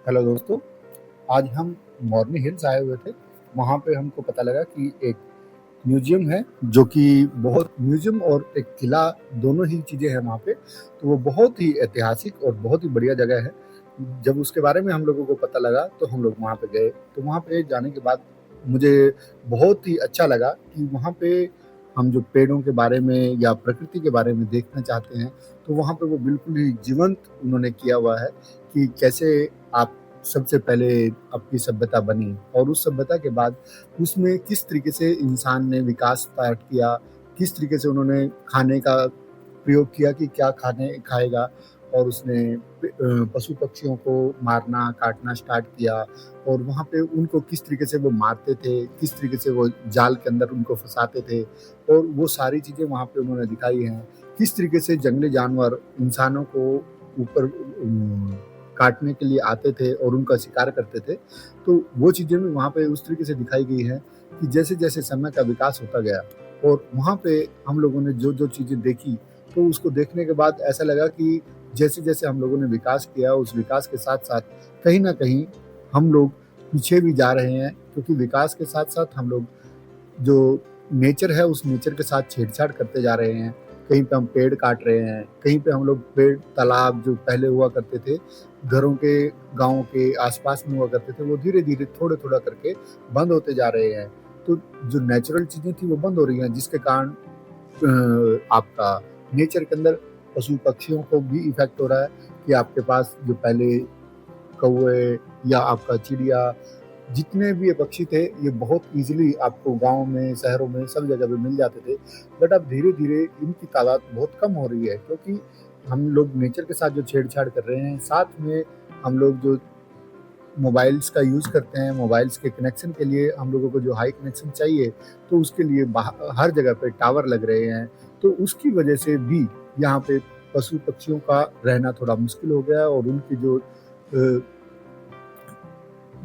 Hello दोस्तों, आज हम मॉर्नी हिल्स आए हुए थे। वहाँ पे हमको पता लगा कि एक म्यूज़ियम है, जो कि बहुत म्यूज़ियम और एक किला दोनों ही चीज़ें हैं वहाँ पे। तो वो बहुत ही ऐतिहासिक और बहुत ही बढ़िया जगह है। जब उसके बारे में हम लोगों को पता लगा तो हम लोग वहाँ पे गए। तो वहाँ पे जाने के बाद मुझे बहुत ही अच्छा लगा कि वहाँ पे हम जो पेड़ों के बारे में या प्रकृति के बारे में देखना चाहते हैं, तो वहाँ पे वो बिल्कुल ही जीवंत उन्होंने किया हुआ है कि कैसे आप सबसे पहले आपकी सभ्यता बनी और उस सभ्यता के बाद उसमें किस तरीके से इंसान ने विकास स्टार्ट किया, किस तरीके से उन्होंने खाने का प्रयोग किया कि क्या खाने खाएगा, और उसने पशु पक्षियों को मारना काटना स्टार्ट किया, और वहाँ पे उनको किस तरीके से वो मारते थे, किस तरीके से वो जाल के अंदर उनको फंसाते थे, और वो सारी चीज़ें वहाँ पे उन्होंने दिखाई हैं। किस तरीके से जंगली जानवर इंसानों को ऊपर काटने के लिए आते थे और उनका शिकार करते थे। तो वो चीज़ें भी वहाँ पे उस तरीके से दिखाई गई हैं कि जैसे-जैसे समय का विकास होता गया और वहाँ पे हम लोगों ने जो-जो चीज़ें देखी, तो उसको देखने के बाद ऐसा लगा कि जैसे-जैसे हम लोगों ने विकास किया, उस विकास के साथ-साथ कहीं न कहीं हम लोग पीछे भी जा रहे हैं, क्योंकि विकास के साथ-साथ हम लोग जो नेचर है, उस नेचर के साथ छेड़छाड़ करते जा रहे हैं। कहीं पे हम पेड़ काट रहे हैं, कहीं पे हम लोग पेड़ तालाब जो पहले हुआ करते थे, घरों के गाँव के आस-पास में हुआ करते थे, वो धीरे-धीरे, थोड़ा-थोड़ा करके बंद होते जा रहे हैं। तो जो नेचुरल चीज़ें थी वो बंद हो रही हैं, जिसके कारण आपका नेचर के अंदर पशु-पक्षियों को भी इफ़ेक्ट हो रहा है कि आपके पास जो पहले कौवे या आपका चिड़िया, जितने भी ये पक्षी थे, ये बहुत ईज़िली आपको गाँव में, शहरों में, सब जगह पे मिल जाते थे। बट अब धीरे-धीरे इनकी तादाद बहुत कम हो रही है, क्योंकि हम लोग नेचर के साथ जो छेड़छाड़ कर रहे हैं, साथ में हम लोग जो मोबाइल्स का यूज़ करते हैं, मोबाइल्स के कनेक्शन के लिए हम लोगों को जो हाई कनेक्शन चाहिए, तो उसके लिए हर जगह पे टावर लग रहे हैं। तो उसकी वजह से भी यहाँ पे पशु-पक्षियों का रहना थोड़ा मुश्किल हो गया है, और उनकी जो अ,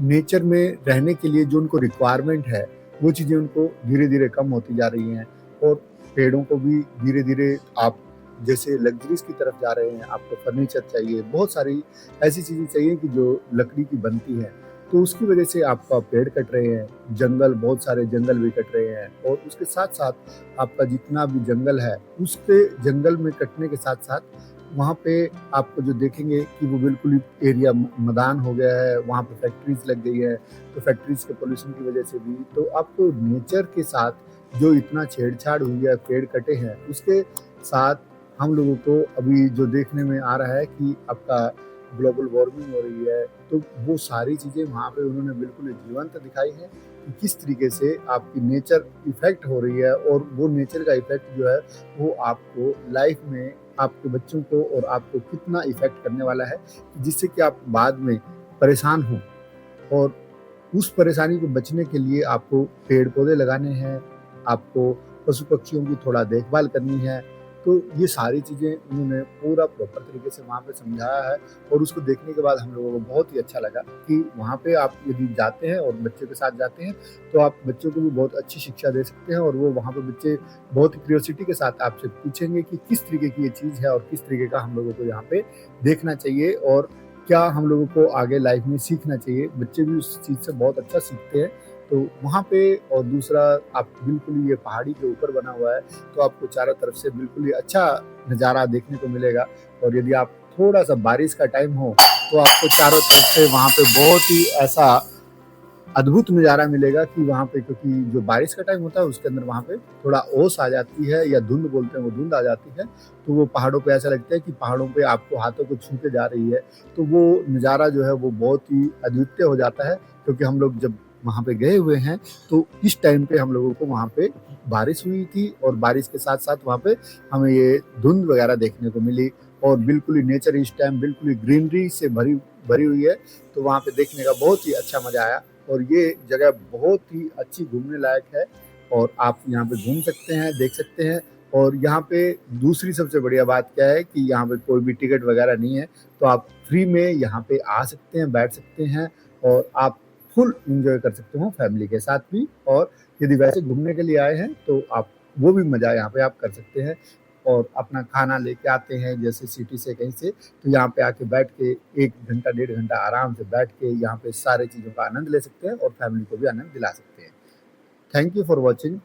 नेचर में रहने के लिए जो उनको रिक्वायरमेंट है, वो चीज़ें उनको धीरे-धीरे कम होती जा रही हैं। और पेड़ों को भी धीरे-धीरे आप जैसे लग्ज़रीज़ की तरफ जा रहे हैं, आपको फर्नीचर चाहिए, बहुत सारी ऐसी चीज़ें चाहिए कि जो लकड़ी की बनती हैं, तो उसकी वजह से आपका पेड़ कट रहे हैं, जंगल, बहुत सारे जंगल भी कट रहे हैं, और उसके साथ-साथ आपका जितना भी जंगल है, उसके जंगल में कटने के साथ-साथ वहाँ पे आपको जो देखेंगे कि वो बिल्कुल ही एरिया मैदान हो गया है, वहाँ पे फैक्ट्रीज़ लग गई है, तो फैक्ट्रीज़ के पॉल्यूशन की वजह से भी तो आपको नेचर के साथ जो इतना छेड़छाड़ हुई है, पेड़ कटे हैं, उसके साथ हम लोगों को अभी जो देखने में आ रहा है कि आपका ग्लोबल वार्मिंग हो रही है, तो वो सारी चीज़ें वहाँ पे उन्होंने बिल्कुल ही जीवंत दिखाई हैं कि किस तरीके से आपकी नेचर इफ़ेक्ट हो रही है, और वो नेचर का इफ़ेक्ट जो है, वो आपको लाइफ़ में आपके बच्चों को और आपको कितना इफ़ेक्ट करने वाला है, जिससे कि आप बाद में परेशान हों, और उस परेशानी को बचने के लिए आपको पेड़-पौधे लगाने हैं, आपको पशु-पक्षियों की थोड़ा देखभाल करनी है। तो ये सारी चीज़ें उन्होंने पूरा प्रॉपर तरीके से वहाँ पे समझाया है, और उसको देखने के बाद हम लोगों को बहुत ही अच्छा लगा कि वहाँ पे आप यदि जाते हैं और बच्चों के साथ जाते हैं, तो आप बच्चों को भी बहुत अच्छी शिक्षा दे सकते हैं, और वो वहाँ पे बच्चे बहुत ही क्यूरियोसिटी के साथ आपसे पूछेंगे कि किस तरीके की ये चीज़ है और किस तरीके का हम लोगों को यहाँ पे देखना चाहिए, और क्या हम लोगों को आगे लाइफ में सीखना चाहिए। बच्चे भी उस चीज़ से बहुत अच्छा सीखते हैं। तो वहाँ पे, और दूसरा, आप बिल्कुल ही ये पहाड़ी के ऊपर बना हुआ है, तो आपको चारों तरफ से बिल्कुल ही अच्छा नज़ारा देखने को मिलेगा, और यदि आप थोड़ा-सा बारिश का टाइम हो, तो आपको चारों तरफ से वहाँ पे बहुत ही ऐसा अद्भुत नज़ारा मिलेगा कि वहाँ पे, क्योंकि जो बारिश का टाइम होता है उसके अंदर वहाँ पे थोड़ा ओस आ जाती है, या धुंध बोलते हैं, वो धुंध आ जाती है, तो वो पहाड़ों पे ऐसा लगता है कि पहाड़ों पे आपको हाथों को छू के जा रही है। तो वो नज़ारा जो है वो बहुत ही अद्वितीय हो जाता है, क्योंकि हम लोग जब वहाँ पे गए हुए हैं, तो इस टाइम पे हम लोगों को वहाँ पे बारिश हुई थी, और बारिश के साथ-साथ वहाँ पे हमें ये धुंध वगैरह देखने को मिली, और बिल्कुल ही नेचर इस टाइम बिल्कुल ही ग्रीनरी से भरी भरी हुई है, तो वहाँ पे देखने का बहुत ही अच्छा मज़ा आया। और ये जगह बहुत ही अच्छी घूमने लायक है, और आप यहाँ पे घूम सकते हैं, देख सकते हैं। और यहाँ पे दूसरी सबसे बढ़िया बात क्या है कि यहाँ पे कोई भी टिकट वगैरह नहीं है, तो आप फ्री में यहाँ पे आ सकते हैं, बैठ सकते हैं, और आप फुल एन्जॉय कर सकते हो फैमिली के साथ भी, और यदि वैसे घूमने के लिए आए हैं, तो आप वो भी मज़ा यहाँ पे आप कर सकते हैं। और अपना खाना लेके आते हैं जैसे सिटी से कहीं से, तो यहाँ पे आके बैठ के 1 घंटा, डेढ़ घंटा आराम से बैठ के यहाँ पे सारी चीज़ों का आनंद ले सकते हैं और फैमिली को भी आनंद दिला सकते हैं। Thank you for watching.